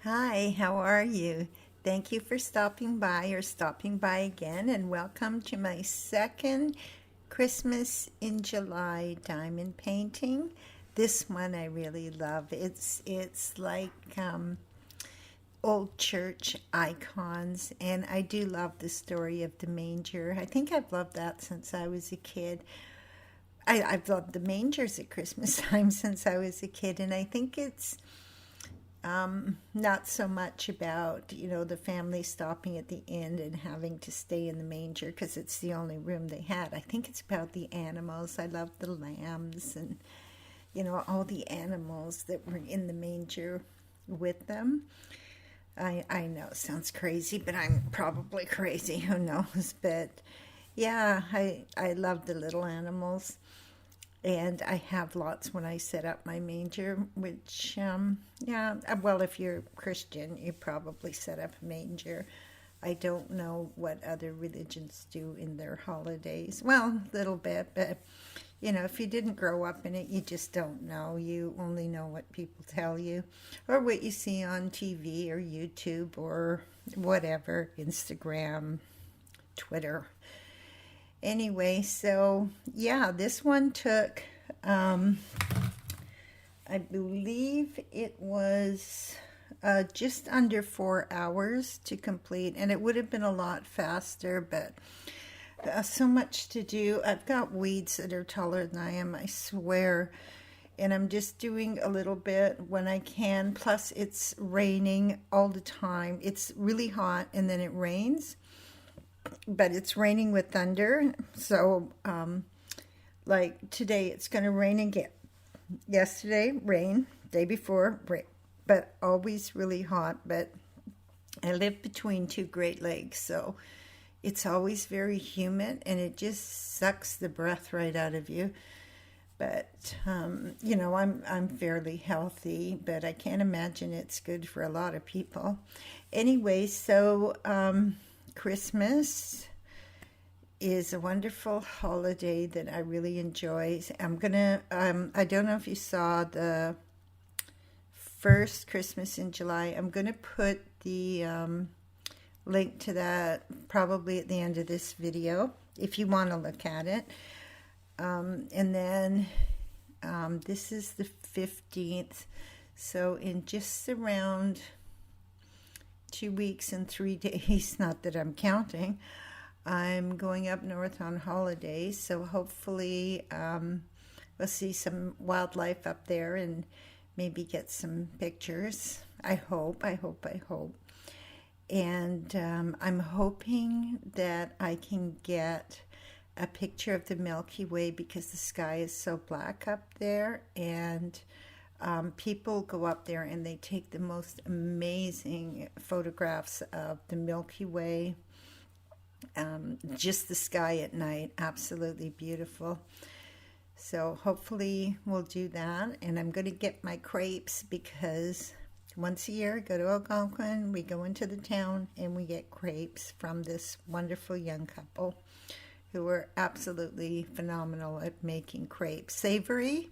Hi, how are you? Thank you for stopping by again, and welcome to my second Christmas in July diamond painting. This one I really love. It's like old church icons, and I do love the story of the manger. I think I've loved that since I was a kid. I've loved the mangers at Christmas time since I was a kid, and I think it's not so much about, the family stopping at the end and having to stay in the manger because it's the only room they had. I think it's about the animals. I love the lambs and, all the animals that were in the manger with them. I know it sounds crazy, but I'm probably crazy. Who knows? But yeah, I love the little animals. And I have lots when I set up my manger, which, yeah, well, if you're Christian, you probably set up a manger. I don't know what other religions do in their holidays. Well, a little bit, but, if you didn't grow up in it, you just don't know. You only know what people tell you or what you see on TV or YouTube or whatever, Instagram, Twitter. Anyway, so yeah, this one took, I believe it was just under 4 hours to complete, and it would have been a lot faster, but so much to do. I've got weeds that are taller than I am, I swear, and I'm just doing a little bit when I can. Plus, it's raining all the time. It's really hot, and then it rains, but it's raining with thunder. So, like today, it's going to rain again. Yesterday, rain. Day before, rain. But always really hot. But I live between two Great Lakes, so it's always very humid, and it just sucks the breath right out of you. But I'm fairly healthy, but I can't imagine it's good for a lot of people. Anyway, so Christmas is a wonderful holiday that I really enjoy. I don't know if you saw the first Christmas in July. I'm gonna put the link to that probably at the end of this video if you want to look at it. And then this is the 15th. So in just around 2 weeks and 3 days, not that I'm counting, I'm going up north on holidays. So hopefully we'll see some wildlife up there and maybe get some pictures. I hope. And I'm hoping that I can get a picture of the Milky Way because the sky is so black up there, and people go up there and they take the most amazing photographs of the Milky Way, just the sky at night, absolutely beautiful. So hopefully we'll do that, and I'm going to get my crepes because once a year I go to Algonquin, we go into the town and we get crepes from this wonderful young couple who are absolutely phenomenal at making crepes. Savory.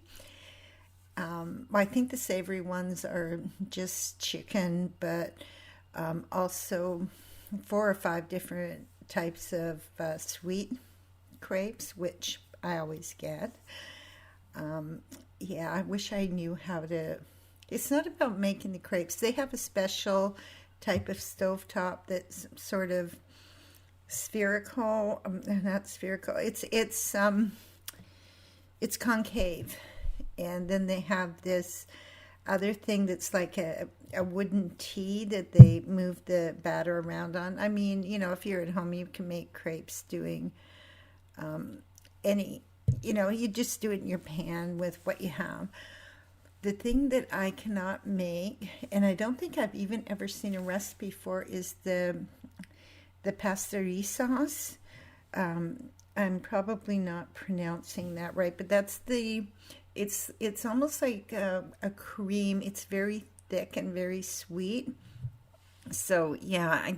I think the savory ones are just chicken, but also 4 or 5 different types of sweet crepes, which I always get. Yeah, I wish I knew how to. It's not about making the crepes. They have a special type of stovetop that's sort of spherical, not spherical. It's concave, and then they have this other thing that's like a wooden tee that they move the batter around on. I mean, if you're at home, you can make crepes doing any. You just do it in your pan with what you have. The thing that I cannot make, and I don't think I've even ever seen a recipe for, is the pastry sauce. I'm probably not pronouncing that right, but it's almost like a cream. It's very thick and very sweet. So yeah,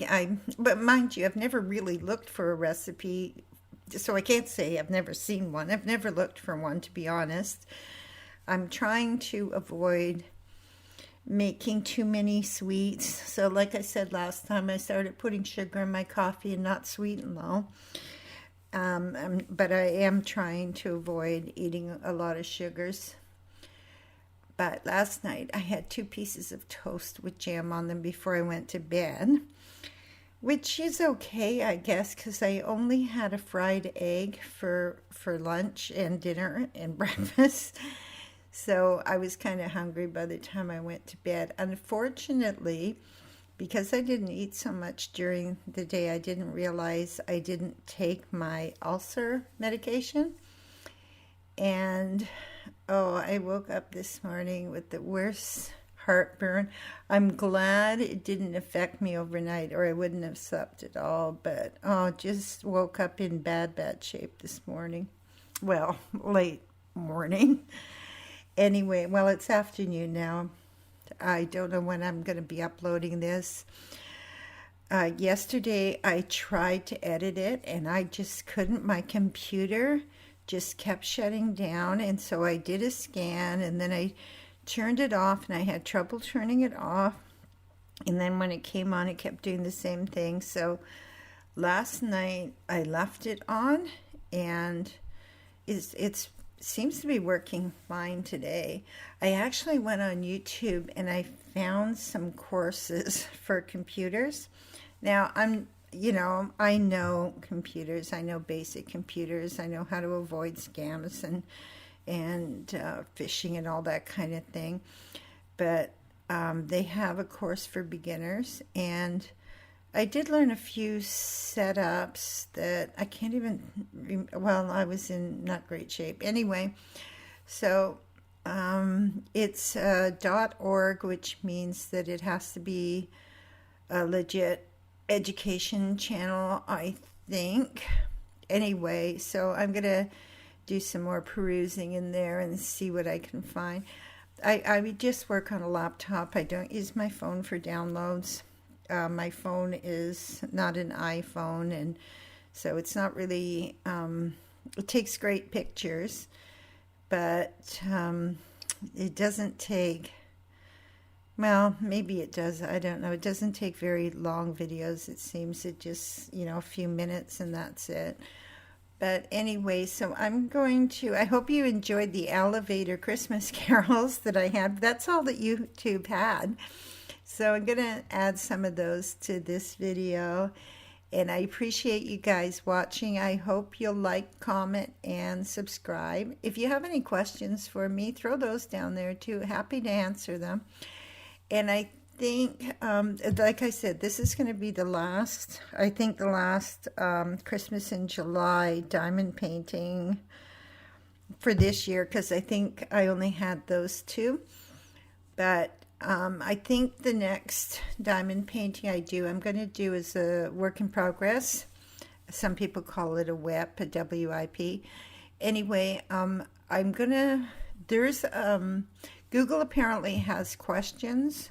but mind you, I've never really looked for a recipe, so I can't say I've never seen one. I've never looked for one, to be honest. I'm trying to avoid making too many sweets. So like I said last time, I started putting sugar in my coffee and not sweet and low. But I am trying to avoid eating a lot of sugars. But last night I had 2 pieces of toast with jam on them before I went to bed, which is okay, I guess, because I only had a fried egg for lunch and dinner and breakfast. So I was kind of hungry by the time I went to bed. Unfortunately, because I didn't eat so much during the day, I didn't realize I didn't take my ulcer medication. And oh, I woke up this morning with the worst heartburn. I'm glad it didn't affect me overnight or I wouldn't have slept at all. But oh, just woke up in bad shape this morning. Well, late morning. Anyway, well, it's afternoon now. I don't know when I'm going to be uploading this. Yesterday, I tried to edit it and I just couldn't. My computer just kept shutting down. And so I did a scan and then I turned it off and I had trouble turning it off. And then when it came on, it kept doing the same thing. So last night, I left it on and it's seems to be working fine today. I actually went on YouTube and I found some courses for computers. Now, I know computers. I know basic computers. I know how to avoid scams and phishing and all that kind of thing. But they have a course for beginners, and I did learn a few setups that I can't even, well, I was in not great shape. Anyway, so it's .org, which means that it has to be a legit education channel, I think. Anyway, so I'm going to do some more perusing in there and see what I can find. I would just work on a laptop. I don't use my phone for downloads. My phone is not an iPhone, and so it's not really, it takes great pictures, but it doesn't take, well, maybe it does. I don't know. It doesn't take very long videos. It seems it just, a few minutes and that's it. But anyway, so I hope you enjoyed the elevator Christmas carols that I had. That's all that YouTube had. So I'm going to add some of those to this video. And I appreciate you guys watching. I hope you'll like, comment, and subscribe. If you have any questions for me, throw those down there too. Happy to answer them. And I think, like I said, this is going to be the last Christmas in July diamond painting for this year, because I think I only had those 2. But I think the next diamond painting I'm going to do is a work in progress. Some people call it a WIP, a WIP. Anyway, Google apparently has questions.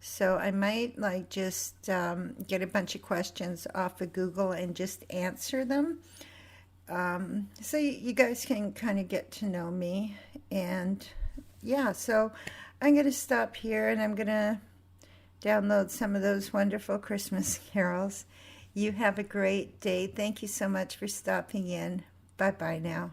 So I might just get a bunch of questions off of Google and just answer them. So you guys can kind of get to know me. And yeah, so I'm going to stop here and I'm going to download some of those wonderful Christmas carols. You have a great day. Thank you so much for stopping in. Bye-bye now.